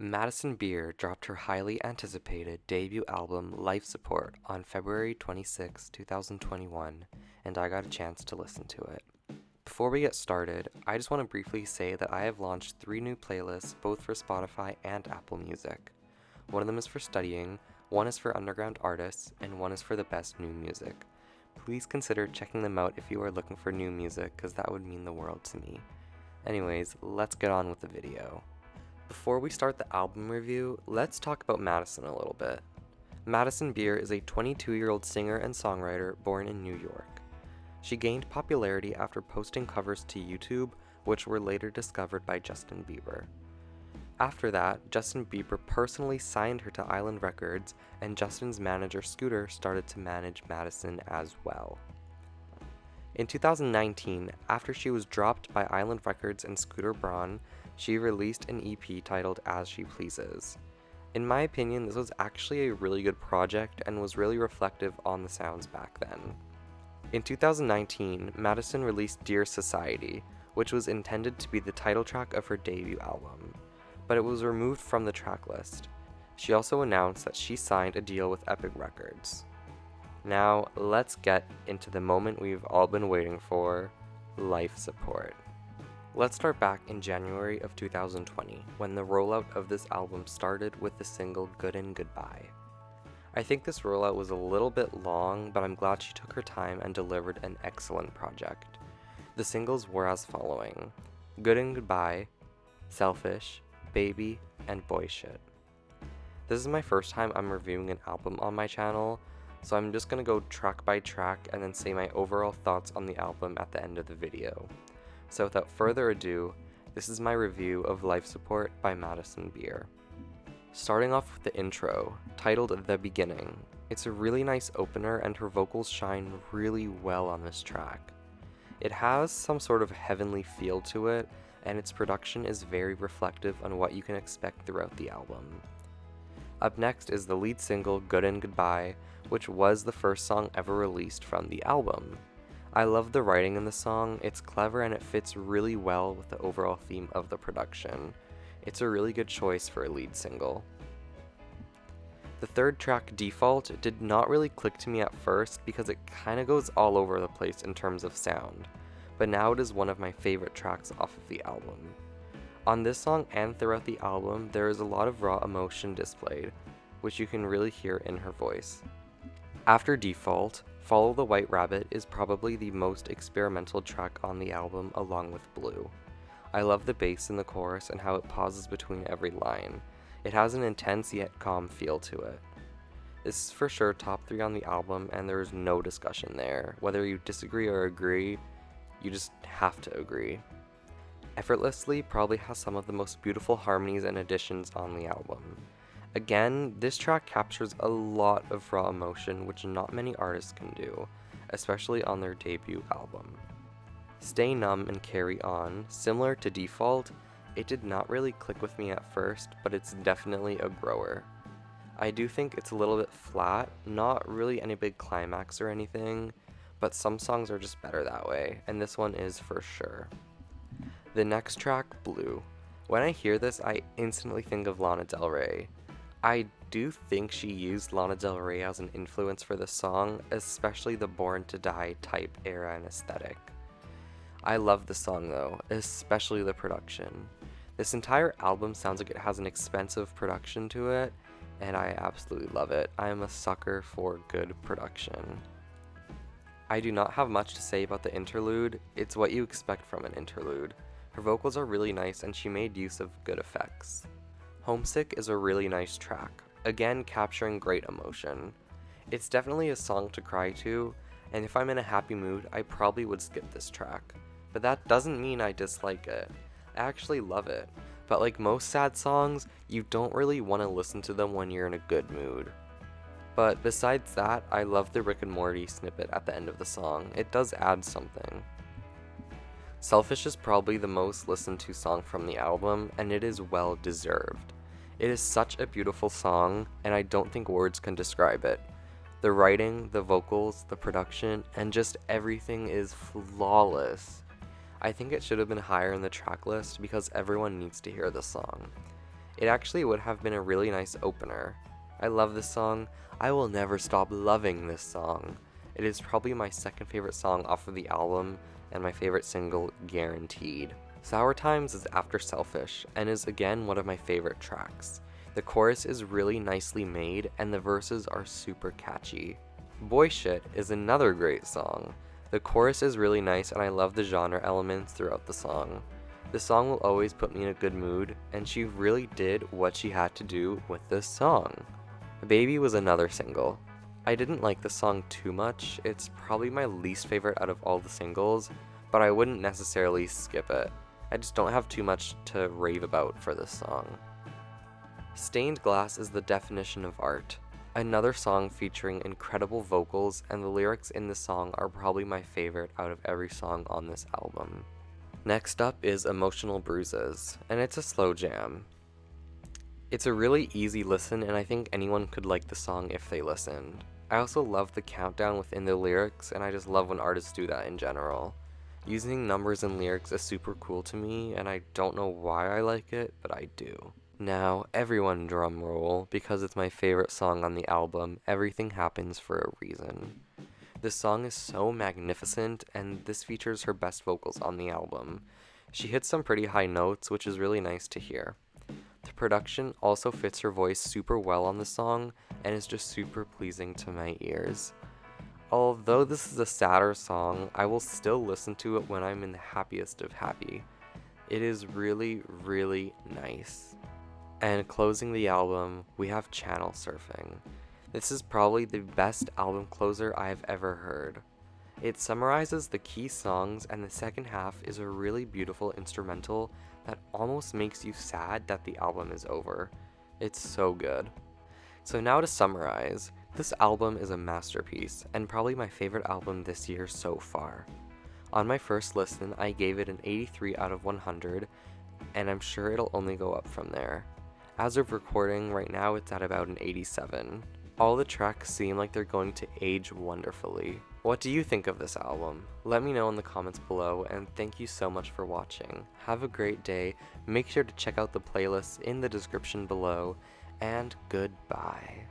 Madison Beer dropped her highly anticipated debut album Life Support on February 26, 2021, and I got a chance to listen to it. Before we get started, I just want to briefly say that I have launched 3 new playlists both for Spotify and Apple Music. One of them is for studying, one is for underground artists, and one is for the best new music. Please consider checking them out if you are looking for new music, because that would mean the world to me. Anyways, let's get on with the video. Before we start the album review, let's talk about Madison a little bit. Madison Beer is a 22-year-old singer and songwriter born in New York. She gained popularity after posting covers to YouTube, which were later discovered by Justin Bieber. After that, Justin Bieber personally signed her to Island Records, and Justin's manager Scooter started to manage Madison as well. In 2019, after she was dropped by Island Records and Scooter Braun, she released an EP titled As She Pleases. In my opinion, this was actually a really good project and was really reflective on the sounds back then. In 2019, Madison released Dear Society, which was intended to be the title track of her debut album, but it was removed from the track list. She also announced that she signed a deal with Epic Records. Now, let's get into the moment we've all been waiting for, Life Support. Let's start back in January of 2020, when the rollout of this album started with the single Good and Goodbye. I think this rollout was a little bit long, but I'm glad she took her time and delivered an excellent project. The singles were as following: Good and Goodbye, Selfish, Baby, and Boy Shit. This is my first time I'm reviewing an album on my channel, so I'm just gonna go track by track and then say my overall thoughts on the album at the end of the video. So without further ado, this is my review of Life Support by Madison Beer. Starting off with the intro, titled The Beginning. It's a really nice opener and her vocals shine really well on this track. It has some sort of heavenly feel to it, and its production is very reflective on what you can expect throughout the album. Up next is the lead single Good and Goodbye, which was the first song ever released from the album. I love the writing in the song, it's clever and it fits really well with the overall theme of the production. It's a really good choice for a lead single. The third track, Default, did not really click to me at first because it kinda goes all over the place in terms of sound, but now it is one of my favorite tracks off of the album. On this song and throughout the album, there is a lot of raw emotion displayed, which you can really hear in her voice. After Default, Follow the White Rabbit is probably the most experimental track on the album along with Blue. I love the bass in the chorus and how it pauses between every line. It has an intense yet calm feel to it. This is for sure top 3 on the album and there is no discussion there. Whether you disagree or agree, you just have to agree. Effortlessly probably has some of the most beautiful harmonies and additions on the album. Again, this track captures a lot of raw emotion which not many artists can do, especially on their debut album. Stay Numb and Carry On, similar to Default, it did not really click with me at first, but it's definitely a grower. I do think it's a little bit flat, not really any big climax or anything, but some songs are just better that way, and this one is for sure. The next track, Blue. When I hear this, I instantly think of Lana Del Rey. I do think she used Lana Del Rey as an influence for this song, especially the Born to Die type era and aesthetic. I love the song though, especially the production. This entire album sounds like it has an expensive production to it, and I absolutely love it. I am a sucker for good production. I do not have much to say about the interlude, it's what you expect from an interlude. Her vocals are really nice and she made use of good effects. Homesick is a really nice track, again capturing great emotion. It's definitely a song to cry to, and if I'm in a happy mood, I probably would skip this track. But that doesn't mean I dislike it. I actually love it, but like most sad songs, you don't really want to listen to them when you're in a good mood. But besides that, I love the Rick and Morty snippet at the end of the song. It does add something. Selfish is probably the most listened to song from the album, and it is well deserved. It is such a beautiful song, and I don't think words can describe it. The writing, the vocals, the production, and just everything is flawless. I think it should have been higher in the track list because everyone needs to hear this song. It actually would have been a really nice opener. I love this song. I will never stop loving this song. It is probably my second favorite song off of the album, and my favorite single, guaranteed. Sour Times is after Selfish, and is again one of my favorite tracks. The chorus is really nicely made, and the verses are super catchy. Boy Shit is another great song. The chorus is really nice, and I love the genre elements throughout the song. The song will always put me in a good mood, and she really did what she had to do with this song. Baby was another single. I didn't like the song too much. It's probably my least favorite out of all the singles, but I wouldn't necessarily skip it. I just don't have too much to rave about for this song. Stained Glass is the definition of art. Another song featuring incredible vocals, and the lyrics in this song are probably my favorite out of every song on this album. Next up is Emotional Bruises, and it's a slow jam. It's a really easy listen, and I think anyone could like the song if they listened. I also love the countdown within the lyrics, and I just love when artists do that in general. Using numbers in lyrics is super cool to me, and I don't know why I like it, but I do. Now, everyone drum roll, because it's my favorite song on the album, Everything Happens for a Reason. This song is so magnificent, and this features her best vocals on the album. She hits some pretty high notes, which is really nice to hear. The production also fits her voice super well on the song, and is just super pleasing to my ears. Although this is a sadder song, I will still listen to it when I'm in the happiest of happy. It is really, really nice. And closing the album, we have Channel Surfing. This is probably the best album closer I have ever heard. It summarizes the key songs, and the second half is a really beautiful instrumental that almost makes you sad that the album is over. It's so good. So now to summarize, this album is a masterpiece, and probably my favorite album this year so far. On my first listen, I gave it an 83 out of 100, and I'm sure it'll only go up from there. As of recording, right now it's at about an 87. All the tracks seem like they're going to age wonderfully. What do you think of this album? Let me know in the comments below, and thank you so much for watching. Have a great day, make sure to check out the playlists in the description below, and goodbye.